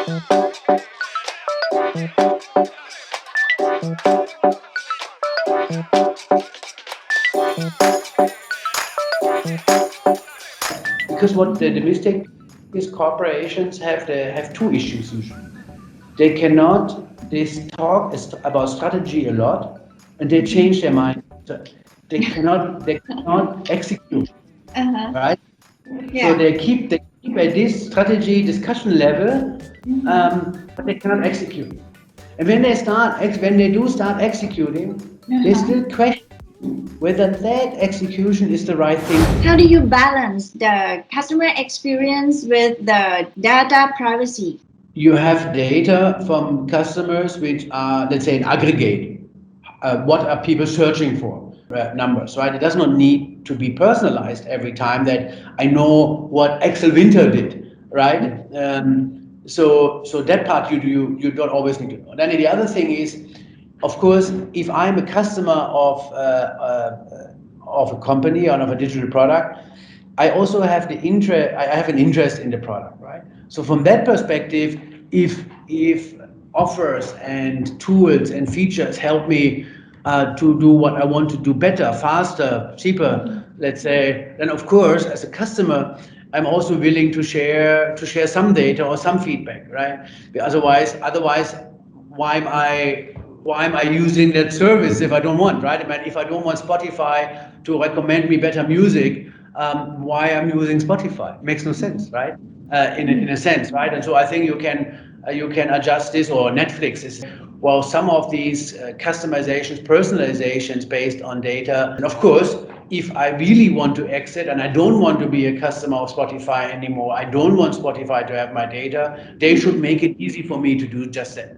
Because what the mistake is, corporations have two issues usually. They talk about strategy a lot, and they change their mind. So they cannot execute, right? So they keep at this strategy discussion level, but they cannot execute. And when they do start executing, they still question whether that execution is the right thing. How do you balance the customer experience with the data privacy? You have data from customers which are, let's say, an aggregate. What are people searching for? Numbers, right? It does not need to be personalized every time that I know what Axel Winter did, right? So that part you don't always need to know. Then the other thing is, of course, if I'm a customer of a company or of a digital product, I also have the interest. I have an interest in the product, right? So from that perspective, if offers and tools and features help me to do what I want to do better, faster, cheaper, let's say, then of course, as a customer, I'm also willing to share some data or some feedback, right? Otherwise, why am I using that service if I don't want, right? I mean, if I don't want Spotify to recommend me better music, why I'm using Spotify? Makes no sense, right? In a sense, right? And so I think you can adjust this, or Netflix is, well, some of these customizations, personalizations based on data. And of course, if I really want to exit and I don't want to be a customer of Spotify anymore, I don't want Spotify to have my data, they should make it easy for me to do just that.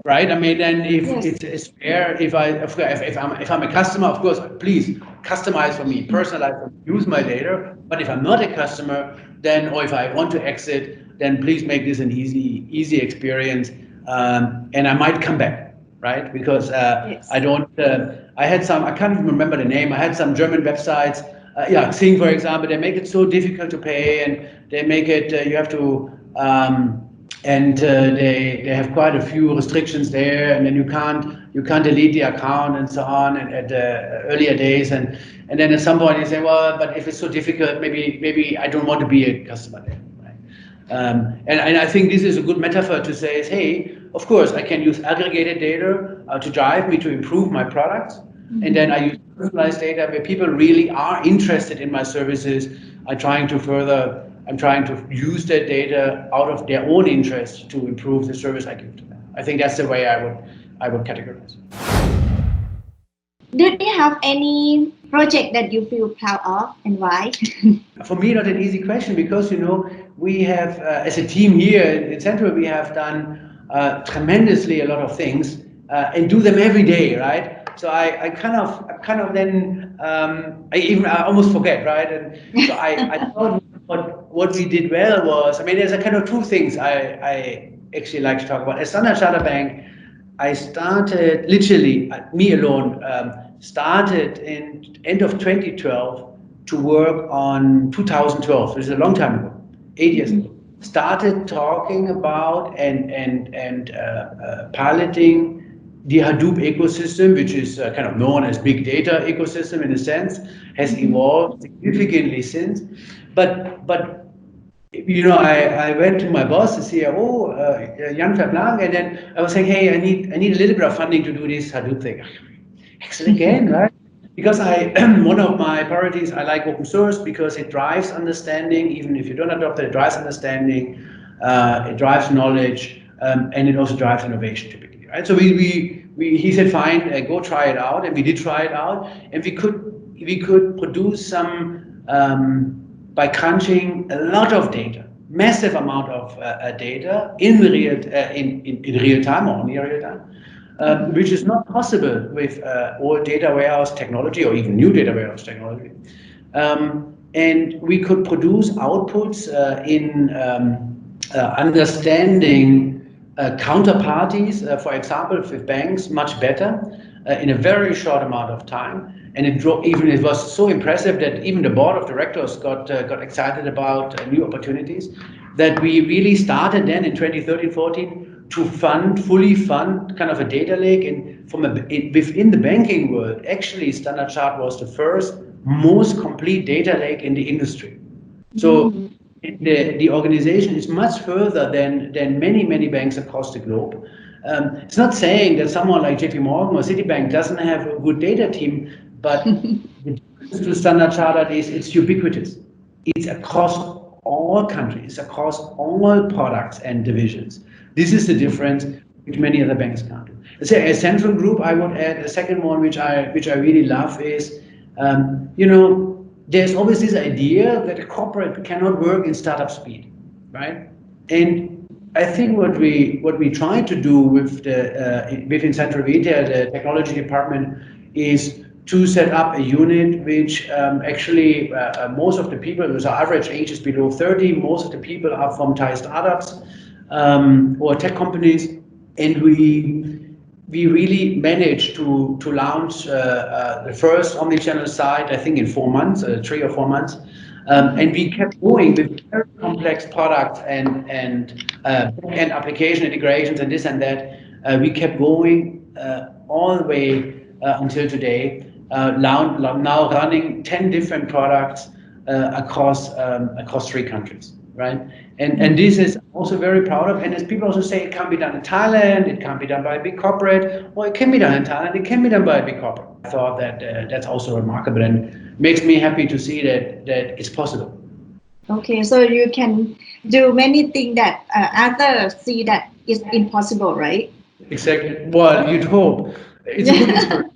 Right. I mean, then if it's fair, if I'm a customer, of course, please customize for me, personalize for me, use my data. But if I'm not a customer, then, or if I want to exit, then please make this an easy experience, and I might come back, right? Because I don't. I had some. I can't even remember the name. I had some German websites. Xing, for example, they make it so difficult to pay, and they make it. You have to. And they have quite a few restrictions there, and then you can't delete the account and so on. And at earlier days, and then at some point you say, well, but if it's so difficult, maybe I don't want to be a customer there. Right? And I think this is a good metaphor to say is, hey, of course I can use aggregated data to drive me to improve my products, and then I use personalized data where people really are interested in my services. I'm trying to use that data out of their own interest to improve the service I give to them. I think that's the way I would categorize. Did you have any project that you feel proud of, and why? For me, not an easy question, because we have, as a team here in Central, we have done tremendously a lot of things and do them every day, right? So I kind of then I almost forget, right? And so I thought what we did well was, I mean, there's a kind of two things I actually like to talk about. At Standard Chartered Bank, I started literally, me alone, started in end of 2012 to work on 2012. This is a long time ago, 8 years ago. Started talking about and piloting the Hadoop ecosystem, which is kind of known as big data ecosystem in a sense, has evolved significantly since. But I went to my boss, the CIO, Jan Verblang, and then I was saying, hey, I need a little bit of funding to do this Hadoop thing. Axel again, right? Because one of my priorities, I like open source because it drives understanding. Even if you don't adopt it, it drives understanding, it drives knowledge, and it also drives innovation typically, right? So he said, fine, go try it out, and we did try it out, and we could produce some. By crunching a lot of data, massive amount of data in real time or near real time, which is not possible with old data warehouse technology or even new data warehouse technology. And we could produce outputs in understanding counterparties, for example, with banks, much better in a very short amount of time. And it was so impressive that even the board of directors got excited about new opportunities. that we really started then in 2013-14 to fully fund kind of a data lake. And within the banking world, actually Standard Chartered was the first most complete data lake in the industry. So the organization is much further than many banks across the globe. It's not saying that someone like JP Morgan or Citibank doesn't have a good data team, but the difference to Standard Chartered is it's ubiquitous. It's across all countries, across all products and divisions. This is the difference which many other banks can't do. Let's say a central group, I would add a second one which I really love is, there's always this idea that a corporate cannot work in startup speed, right? And I think what we try to do within Central Retail, the technology department, is to set up a unit which actually most of the people, whose average age is below 30, most of the people are from Thai startups or tech companies, and we really managed to launch the first omnichannel site, I think in 4 months, 3 or 4 months. And we kept going with very complex products and application integrations and this and that. We kept going all the way until today. Now running 10 different products across 3 countries, right? And this is also very proud of. And as people also say, it can be done in Thailand, it can be done by a big corporate, or it can be done in Thailand, it can be done by a big corporate. I thought that that's also remarkable and makes me happy to see that it's possible. Okay, so you can do many things that others see that is impossible, right? Exactly. Well, you'd hope. It's a good experience.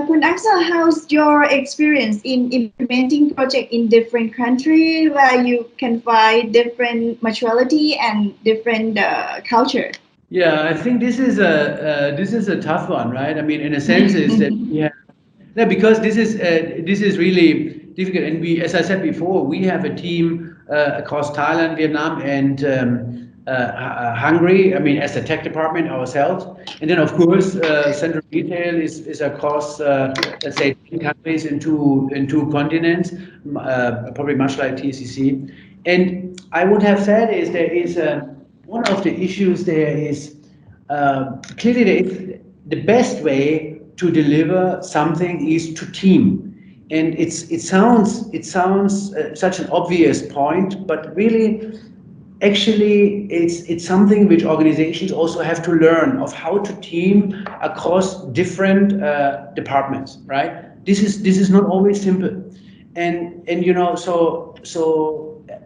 Kun Axel, how's your experience in implementing project in different countries where you can find different maturity and different culture? Yeah, I think this is a tough one, right? I mean, in a sense, is that because this is really difficult, and as I said before, we have a team across Thailand, Vietnam, and Hungary. I mean, as a tech department ourselves, and then of course Central Retail is across let's say 10 countries in two continents, probably much like TCC. And I would have said is there is one of the issues there is clearly the best way to deliver something is to team. And it sounds such an obvious point, but really, actually, it's something which organizations also have to learn of how to team across different departments, right? This is not always simple, and so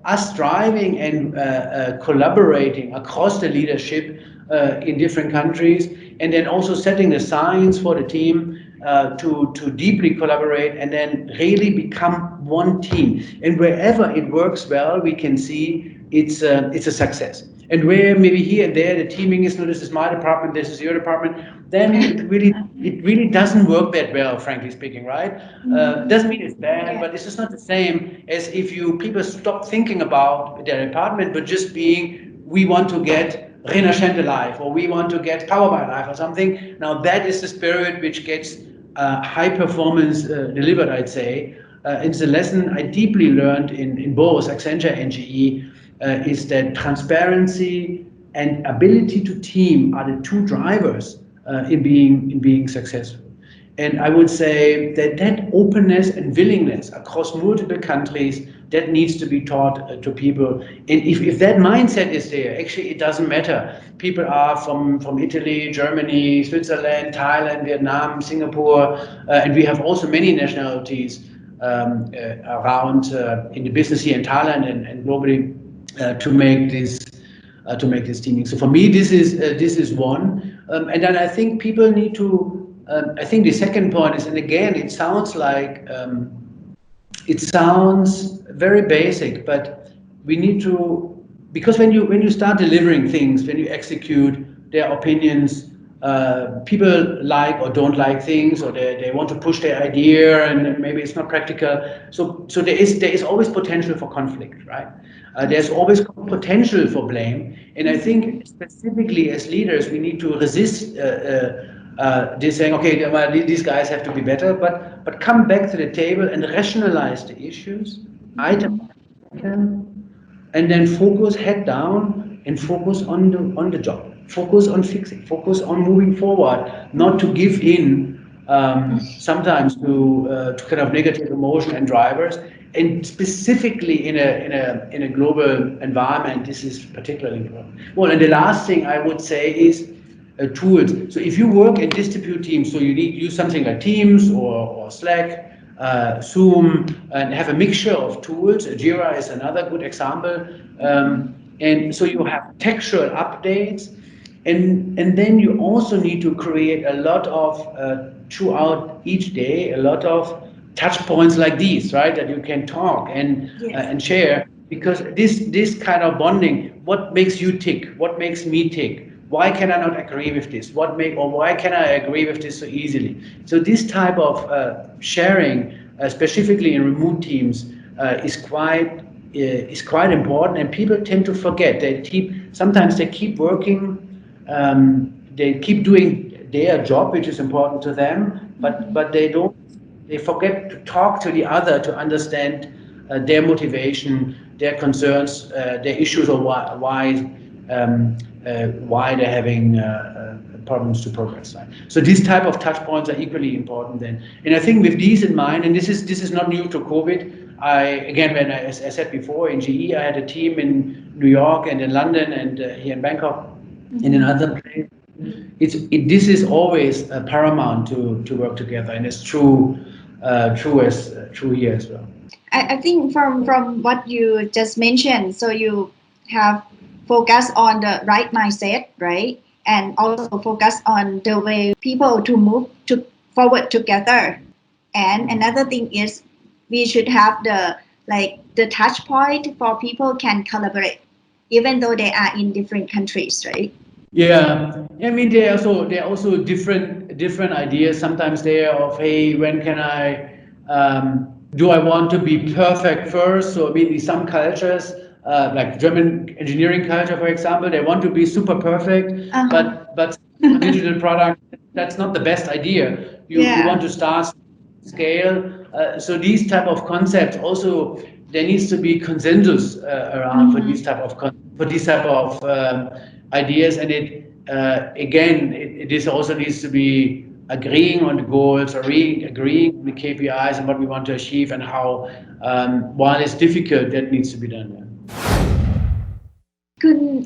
us driving and collaborating across the leadership in different countries, and then also setting the signs for the team to deeply collaborate and then really become one team. And wherever it works well, we can see it's a success. And where maybe here and there the teaming is, no, this is my department, this is your department, then it really doesn't work that well, frankly speaking, right? Doesn't mean it's bad, but it's just not the same as if people stop thinking about their department, but just being, we want to get Renascent alive, or we want to get Power by Life or something. Now that is the spirit which gets high performance delivered, I'd say. It's a lesson I deeply learned in both Accenture and GE, is that transparency and ability to team are the two drivers in being successful. And I would say that openness and willingness across multiple countries, that needs to be taught to people. And if that mindset is there, actually it doesn't matter. People are from Italy, Germany, Switzerland, Thailand, Vietnam, Singapore, and we have also many nationalities around in the business here in Thailand and globally to make this teaming. So for me, this is one, and then I think people need to. I think the second point is, and again, it sounds very basic, but we need to, because when you start delivering things, when you execute, their opinions, people like or don't like things, or they want to push their idea, and maybe it's not practical. So there is always potential for conflict, right? There's always potential for blame, and I think specifically as leaders, we need to resist this saying, okay, well, these guys have to be better, but come back to the table and rationalize the issues, item, can, and then focus head down and focus on the job. Focus on fixing. Focus on moving forward. Not to give in sometimes to kind of negative emotion and drivers. And specifically in a global environment, this is particularly important. Well, and the last thing I would say is tools. So if you work in distributed teams, so you need use something like Teams or Slack, Zoom, and have a mixture of tools. Jira is another good example. And so you have textual updates, and then you also need to create a lot of throughout each day, a lot of touch points like these, right? That you can talk and share, because this kind of bonding, what makes you tick, what makes me tick, why can I not agree with this? Why can I agree with this so easily? So this type of sharing, specifically in remote teams, is quite important, and people tend to forget. Sometimes they keep working, they keep doing their job, which is important to them, but they forget to talk to the other to understand their motivation, their concerns, their issues, or why they're having problems to progress. Right? So these type of touch points are equally important then. And I think with these in mind, and this is not new to COVID. As I said before, in GE, I had a team in New York and in London and here in Bangkok and in other places. This is always paramount to work together, and it's true here as well. I think from what you just mentioned, so you have focus on the right mindset, right? And also focus on the way people to move forward together. And another thing is we should have the touch point for people can collaborate, even though they are in different countries, right? Yeah, I mean there are also different ideas. Sometimes they are of, hey, when can I do I want to be perfect first? So maybe some cultures, like German engineering culture, for example, they want to be super perfect, but for digital product, that's not the best idea. You want to start scale. So these type of concepts also, there needs to be consensus around for these type of ideas, and this also needs to be agreeing on the goals, or agreeing on the KPIs and what we want to achieve, and how, while it's difficult, that needs to be done.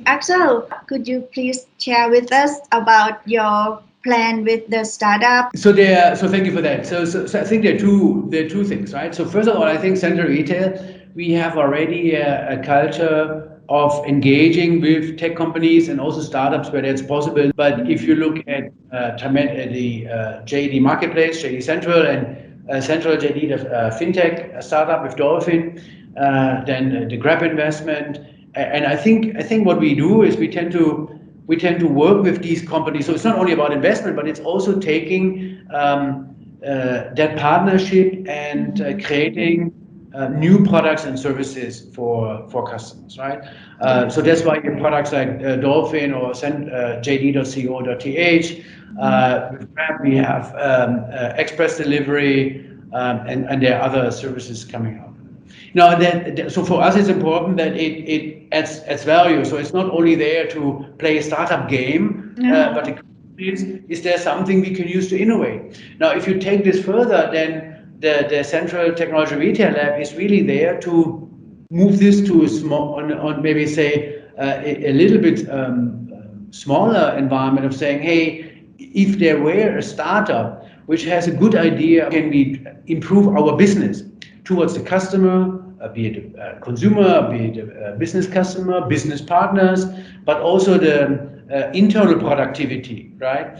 Axel, could you please share with us about your plan with the startup? So thank you for that. So I think there are two things, right? So first of all, I think Central Retail, we have already a culture of engaging with tech companies and also startups where that's possible. But if you look at the JD Marketplace, JD Central, and Central JD, the fintech startup with Dolphin, then the Grab investment, and I think what we do is we tend to work with these companies. So it's not only about investment, but it's also taking that partnership and creating new products and services for customers, right? So that's why you have products like Dolphin or JD.co.th. With Grab, we have express delivery, and there are other services coming up. Now, so for us, it's important that it adds value. So it's not only there to play a startup game, but the question is there something we can use to innovate? Now, if you take this further, then the Central Technology Retail Lab is really there to move this to a small, on maybe say a little bit smaller environment of saying, hey, if there were a startup which has a good idea, can we improve our business towards the customer, be it a consumer, be it a business customer, business partners, but also the internal productivity, right?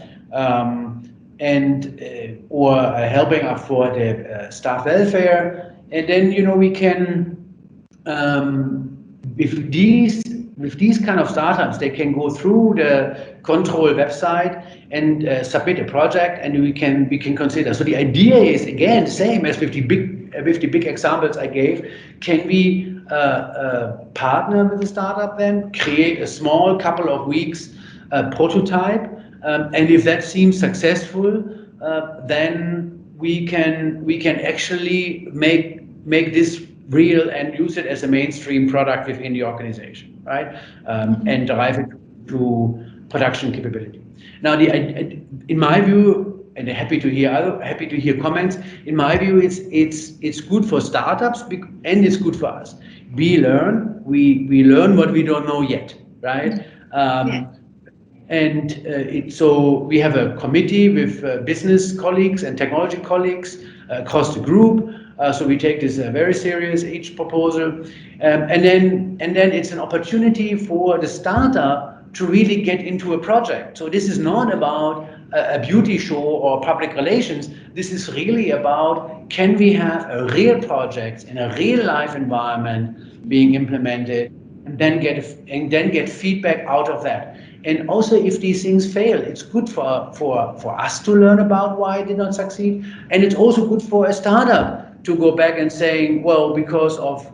Or helping us for the staff welfare. And then, we can, with these kind of startups, they can go through the control website and submit a project, and we can consider. So the idea is, again, the same as with the big examples I gave. Can we partner with the startup, then create a small couple of weeks prototype, and if that seems successful, then we can actually make this real and use it as a mainstream product within the organization, right? And drive it to production capability. Now, in my view, and happy to hear comments. In my view, it's good for startups and it's good for us. We learn what we don't know yet, right? And so we have a committee with business colleagues and technology colleagues across the group. So we take this very serious, each proposal, and then it's an opportunity for the startup to really get into a project. So this is not about a beauty show or public relations. This is really about, can we have a real project in a real life environment being implemented, and then get feedback out of that. And also, if these things fail, it's good for us to learn about why it did not succeed, and it's also good for a startup to go back and saying, well, because of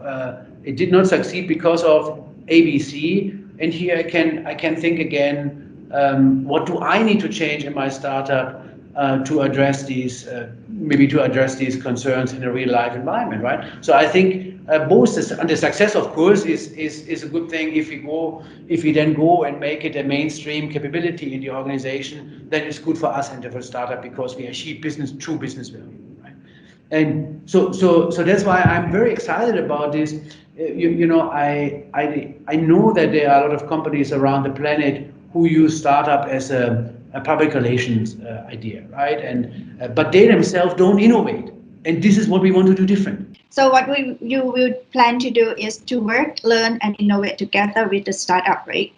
it did not succeed because of ABC. And here I can think again, what do I need to change in my startup to address these concerns in a real life environment, right? So I think both the success, of course, is a good thing. If we then go and make it a mainstream capability in the organization, then it's good for us and for the startup, because we achieve true business value, right? And so that's why I'm very excited about this. I know that there are a lot of companies around the planet who use startup as a public relations idea, right? And but they themselves don't innovate, and this is what we want to do different. So what you will plan to do is to work, learn, and innovate together with the startup, right?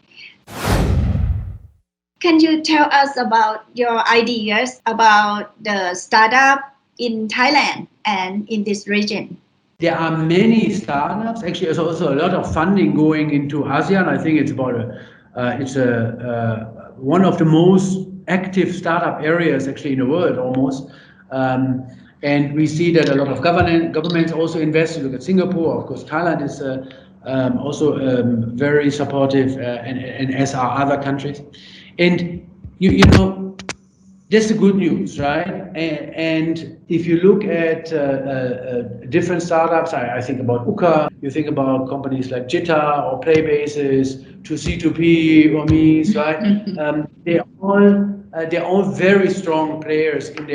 Can you tell us about your ideas about the startup in Thailand and in this region? There are many startups. Actually, there's also a lot of funding going into ASEAN. I think it's about one of the most active startup areas actually in the world, almost. And we see that a lot of governments also invest. You look at Singapore, of course. Thailand is also very supportive, and as are other countries. And you know. That's the good news, right? And if you look at different startups, I think about UCA, you think about companies like Jitta or Playbases, 2C2P or Mies, right? They're all very strong players in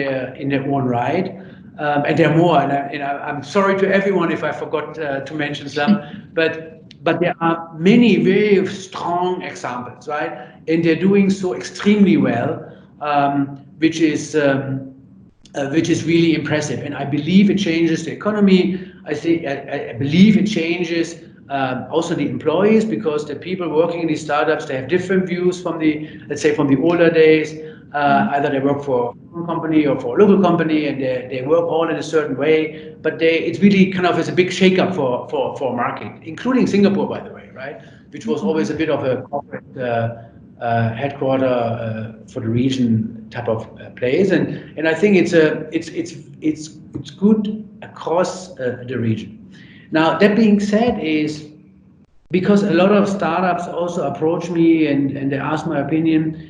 their own right, and there are more. And I'm sorry to everyone if I forgot to mention some, but there are many very strong examples, right? And they're doing so extremely well. Which is really impressive, and I believe it changes the economy. I believe it changes also the employees, because the people working in these startups, they have different views from the older days. Either they work for a company or for a local company, and they work all in a certain way. But it's really kind of as a big shake-up for a market, including Singapore, by the way, right? Which was always a bit of a corporate headquarter for the region type of place, and I think it's good across the region. Now, that being said, is because a lot of startups also approach me and they ask my opinion.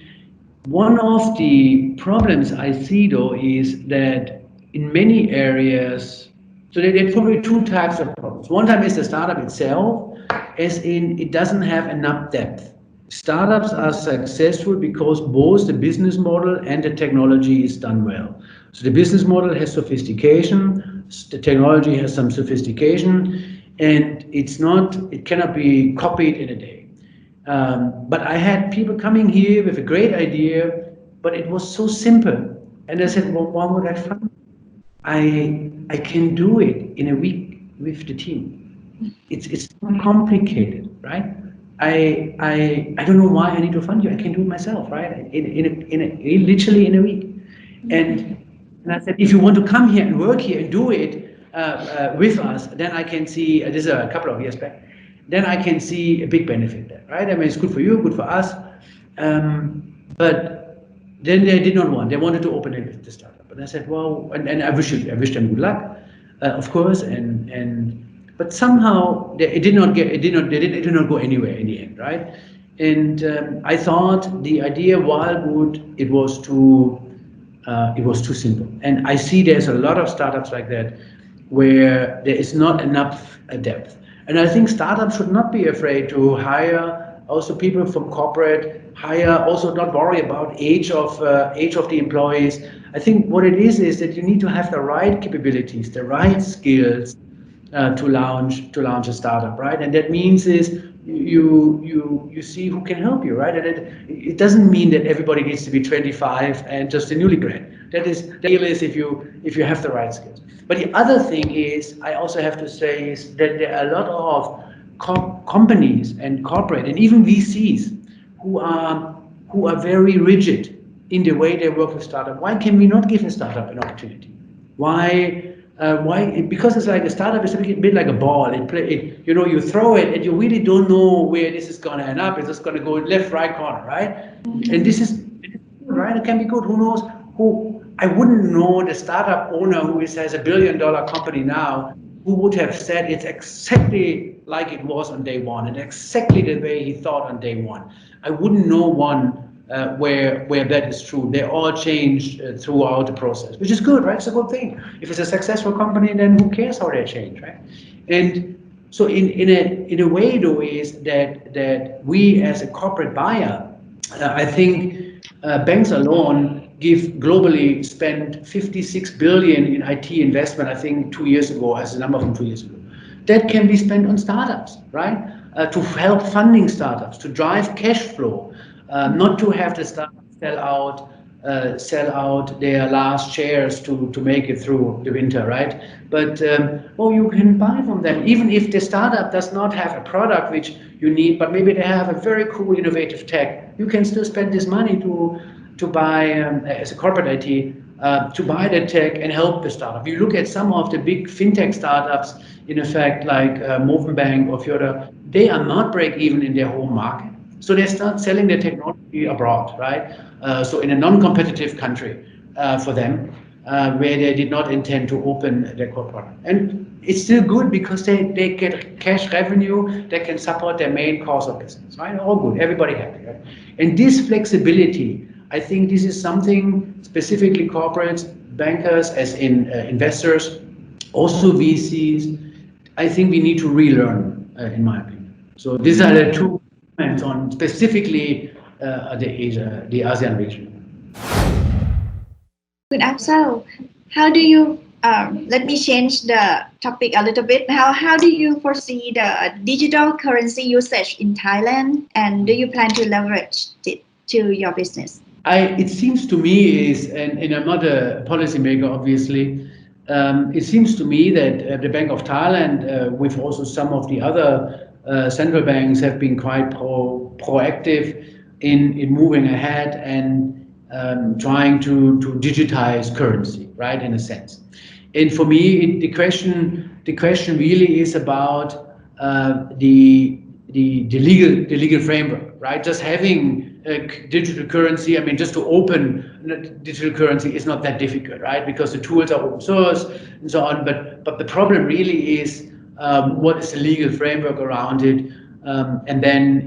One of the problems I see, though, is that in many areas, so there are probably two types of problems. One type is the startup itself, as in it doesn't have enough depth. Startups are successful because both the business model and the technology is done well. So the business model has sophistication, the technology has some sophistication, and it cannot be copied in a day. But I had people coming here with a great idea, but it was so simple. And I said, well, why would I fund? I can do it in a week with the team. It's not complicated, right? I don't know why I need to fund you. I can do it myself, right? Literally in a week. And I said, if you want to come here and work here and do it with us, then I can see, this is a couple of years back, then I can see a big benefit there, right? I mean, it's good for you, good for us. But then they did not want. They wanted to open it with the startup. And I said, well, and I wish them good luck, of course. But somehow they did not go anywhere in the end, right? And I thought the idea, while good, it was too simple. And I see there's a lot of startups like that where there is not enough depth. And I think startups should not be afraid to hire also people from corporate, hire, also not worry about age of the employees. I think what it is that you need to have the right capabilities, the right skills to launch a startup, right? And that means is you see who can help you, right? And it doesn't mean that everybody needs to be 25 and just a newly grad. That is if you have the right skills. But the other thing is, I also have to say, is that there are a lot of companies and corporate and even VCs who are very rigid in the way they work with startup. Why can we not give a startup an opportunity? Why? Because it's like a startup is a bit like a ball. You throw it and you really don't know where this is going to end up. It's just going to go left, right corner, right? And this is right. It can be good. Who knows? I wouldn't know the startup owner who has $1 billion company now, who would have said it's exactly like it was on day one and exactly the way he thought on day one. I wouldn't know one where that is true. They all change throughout the process, which is good, right? It's a good thing. If it's a successful company, then who cares how they change, right? And so in a way, though, is that we as a corporate buyer, I think banks alone globally spend 56 billion in IT investment, I think 2 years ago, as a number from 2 years ago. That can be spent on startups, right? To help funding startups, to drive cash flow, not to have the startups sell out their last shares to make it through the winter, right? But you can buy from them, even if the startup does not have a product which you need, but maybe they have a very cool, innovative tech. You can still spend this money to buy, as a corporate IT, to buy the tech and help the startup. You look at some of the big fintech startups, in effect, like Movenbank or Fjorda, they are not break even in their home market. So they start selling their technology abroad, right? So in a non-competitive country for them, where they did not intend to open their core product. And it's still good because they get cash revenue that can support their main course of business, right? All good, everybody happy, right? And this flexibility, I think this is something specifically corporates, bankers, as in investors, also VCs, I think we need to relearn, in my opinion. So these are the two comments on specifically the ASEAN region. Good, Axel. How do you, let me change the topic a little bit. How do you foresee the digital currency usage in Thailand, and do you plan to leverage it to your business? It seems to me and I'm not a policymaker, obviously. It seems to me that the Bank of Thailand, with also some of the other central banks, have been quite proactive in moving ahead and trying to digitize currency, right? In a sense. And for me, the question really is about the legal framework, right? Just having digital currency, I mean, just to open digital currency is not that difficult, right? Because the tools are open source and so on. But the problem really is what is the legal framework around it? And then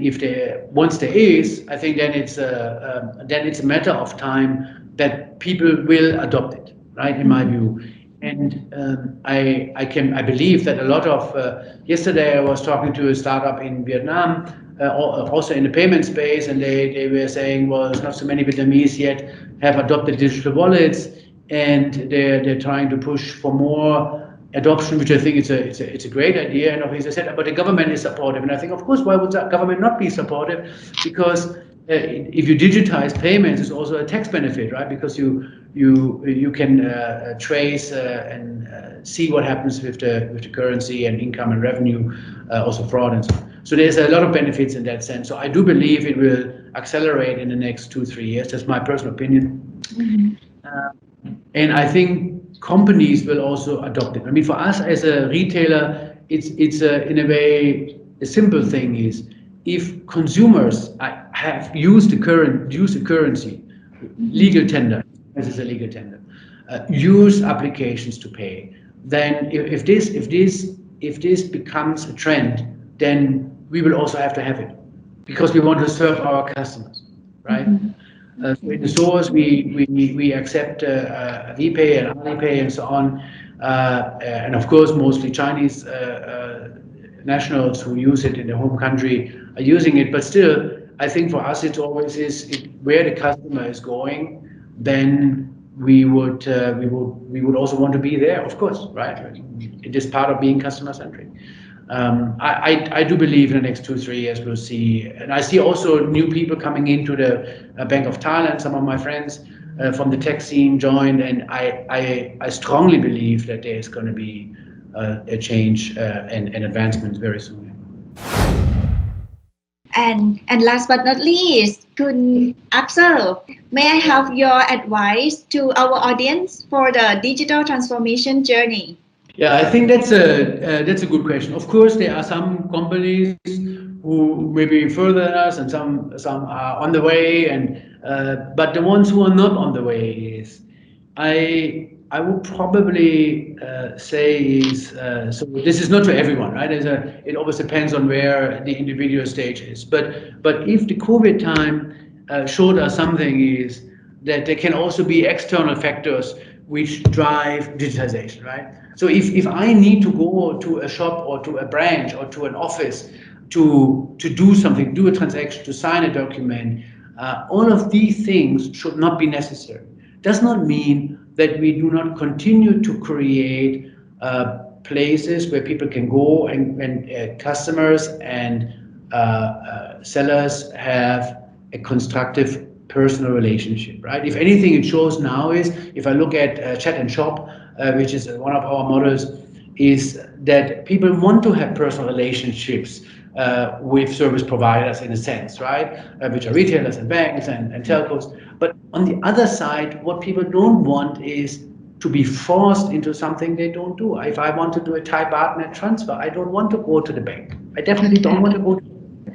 once there is, I think then it's a matter of time that people will adopt it, right? In my view. And I believe that a lot of yesterday I was talking to a startup in Vietnam, also in the payment space, and they were saying, well, there's not so many Vietnamese yet have adopted digital wallets, and they're trying to push for more adoption, which I think it's a great idea. And obviously I said, but the government is supportive, and I think, of course, why would the government not be supportive? Because if you digitize payments, it's also a tax benefit, right? Because you can trace and see what happens with the currency and income and revenue, also fraud and so on. So there's a lot of benefits in that sense. So I do believe it will accelerate in the next 2-3 years. That's my personal opinion. Mm-hmm. And I think companies will also adopt it. I mean, for us as a retailer, it's in a way, a simple thing is, if consumers have used the currency, legal tender, this is a legal tender, use applications to pay, then if this becomes a trend, then we will also have to have it, because we want to serve our customers, right? So in the stores, we accept VPay and Alipay and so on. and of course mostly Chinese nationals who use it in their home country are using it. But still, I think for us it's always where the customer is going, then we would also want to be there, of course, right? It is part of being customer centric. I do believe in the next 2-3 years we'll see, and I see also new people coming into the Bank of Thailand. Some of my friends from the tech scene joined, and I strongly believe that there is going to be a change and advancements very soon. And last but not least, Kun Axel, may I have your advice to our audience for the digital transformation journey? Yeah, I think that's a good question. Of course, there are some companies who may be further than us, and some are on the way, and but the ones who are not on the way is, I would probably say is so. This is not for everyone, right? It always depends on where the individual stage is. But if the COVID time showed us something, is that there can also be external factors which drive digitization, right? So if I need to go to a shop or to a branch or to an office to do something, do a transaction, to sign a document, all of these things should not be necessary. Does not mean that we do not continue to create places where people can go and customers and sellers have a constructive personal relationship, right? If anything, it shows now is, if I look at Chat and Shop, which is one of our models, is that people want to have personal relationships with service providers in a sense, right? Which are retailers and banks and telcos. But on the other side, what people don't want is to be forced into something they don't do. If I want to do a Thai baht net transfer, I don't want to go to the bank. I definitely don't want to go.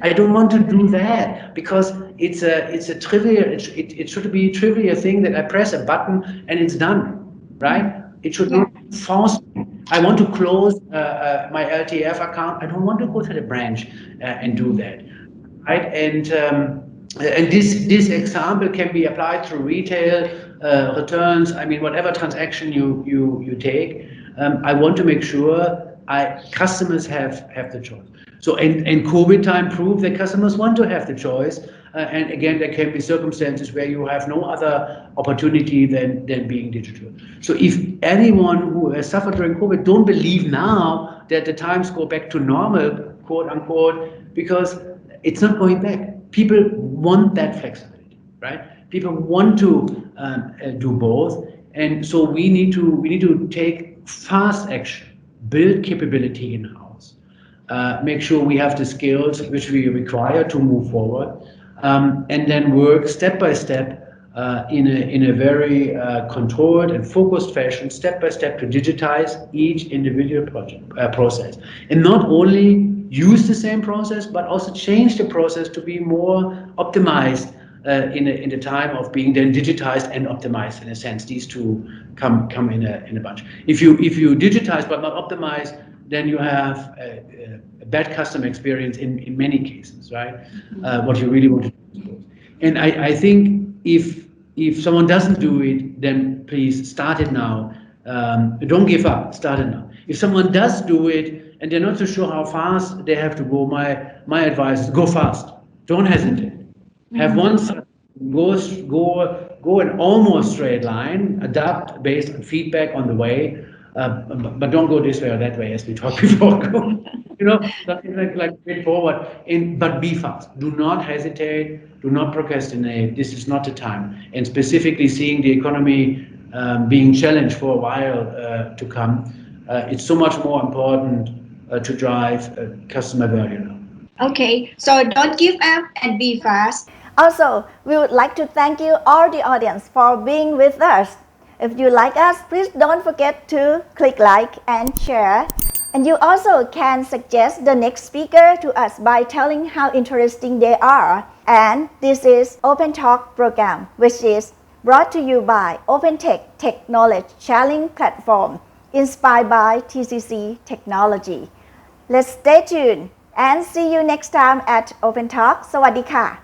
I don't want to do that because it's a trivial. It should be a trivial thing that I press a button and it's done, right? It should not force me. I want to close my LTF account. I don't want to go to the branch and do that, right? And this example can be applied through retail returns. I mean, whatever transaction you take, I want to make sure customers have the choice. So and COVID time proved that customers want to have the choice. And again, there can be circumstances where you have no other opportunity than being digital. So if anyone who has suffered during COVID, don't believe now that the times go back to normal, quote unquote, because it's not going back. People want that flexibility, right? People want to do both, and so we need to take fast action, build capability in-house, make sure we have the skills which we require to move forward, and then work step by step in a very controlled and focused fashion, step by step, to digitize each individual process, and not only use the same process, but also change the process to be more optimized in the time of being then digitized and optimized. In a sense, these two come in a bunch. If you digitize but not optimize, then you have a bad customer experience in many cases, right? What you really want to do. And I think if someone doesn't do it, then please start it now. Don't give up. Start it now. If someone does do it and they're not so sure how fast they have to go, my advice is go fast. Don't hesitate. Have one side, go an almost straight line, adapt based on feedback on the way, but don't go this way or that way, as we talked before. Something like straightforward. But be fast. Do not hesitate. Do not procrastinate. This is not the time. And specifically, seeing the economy being challenged for a while to come, it's so much more important to drive customer value now. Okay, so don't give up and be fast. Also, we would like to thank you, all the audience, for being with us. If you like us, please don't forget to click like and share. And you also can suggest the next speaker to us by telling how interesting they are. And this is Open Talk program, which is brought to you by OPEN-TEC Technology Sharing Platform, inspired by TCC Technology. Let's stay tuned and see you next time at Open Talk. สวัสดีค่ะ